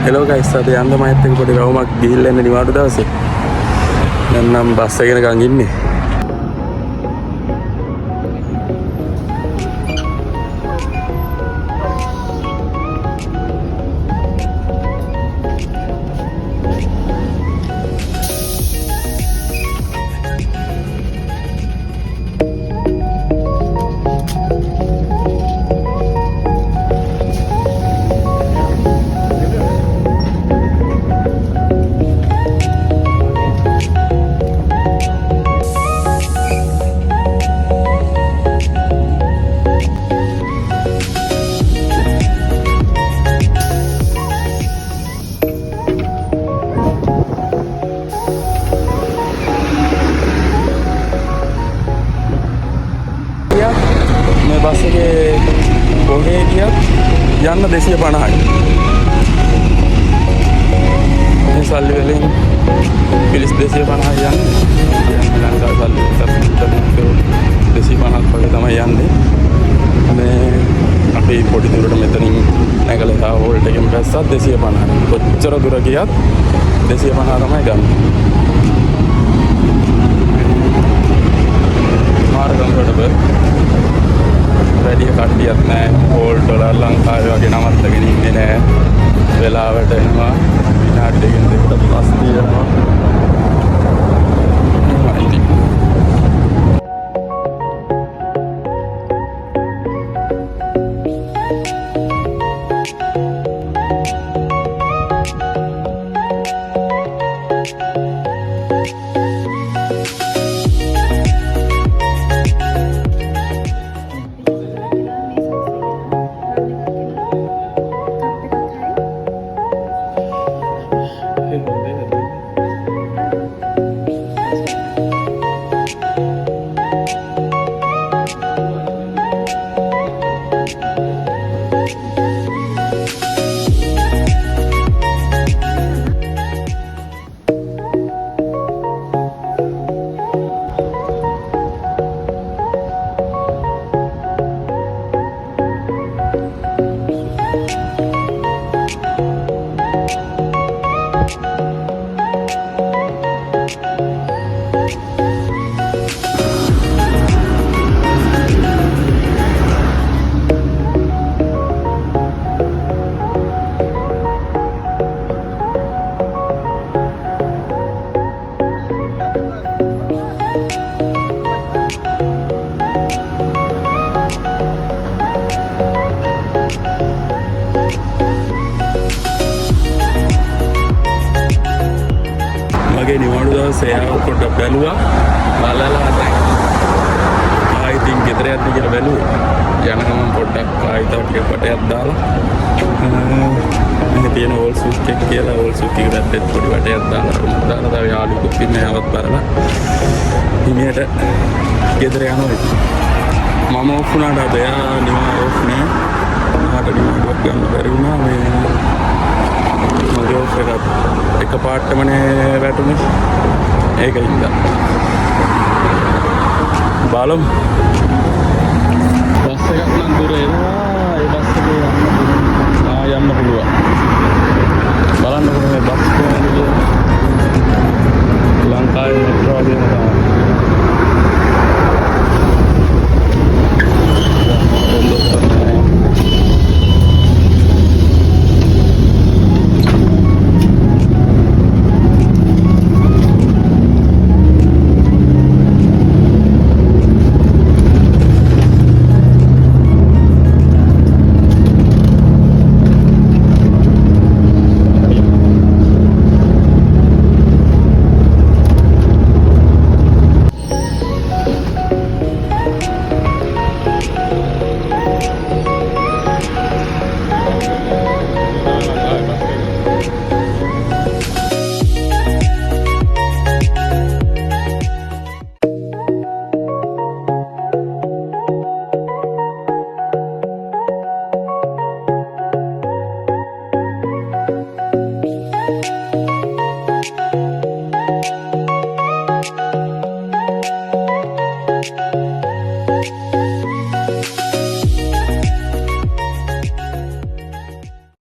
Hello guys අද යන්න මයිත් එක පොඩි රවුමක් ගිහිල්ලා එන්න නිවාඩු දවසේ. දැන් නම් බස් එකේ නිකන් ඉන්නේ. මේ බස් එකේ කොහේ ගියත් යන්න 250යි. මේ සල්ලි වලින් පිලිස් 250යි යන්නේ. ලංකාවේ සල්ලි 250ක් වගේ තමයි යන්නේ. මේ අපි පොඩි දුරට මෙතනින් නැගලා හෝල්ට් එකෙන් බැස්සත් 250යි. කොච්චර දුර ගියත් 250 තමයි ගන්න. මාර්ගම් වලට වැඩි කට්ටියක් නැහැ. හෝල්ට් වල ලංකාවේ වගේ නවත්තගෙන ඉන්නේ නැහැ. වෙලාවට එනවා විනාඩි දෙකකින් දෙකට බස් තියෙනවා. මගේ නිවාඩු දවසේ ආව පොඩ්ඩක් බැලුවා. බලලා ආයි තින් ගෙදර යන්න කියලා බැලුවේ. යන ගමන් පොඩ්ඩක් ආයි තව වටයක් දාලා මේ තියෙන ඕල් සූට් එක කියලා ඕල් සූට් එක දැත්තේ පොඩි වටයක් දාලා තව යාළුවෙකුත් ඉන්නේ යවත් බලලා හිමියට ගෙදර යනවා. මම ඔෆ් වුණාට අද යා නිවාඩු ඔෆ් නෑ. මට නිවාඩුවක් ගන්න බැරි වුණා. මගේ ඔෆ් එක පාටමනේ වැටුනේ. ඒකින්ද බලමු. බස් එකක් නම් දුර එනවා. ඒ බස් එකේ යන්න පුළුවන්.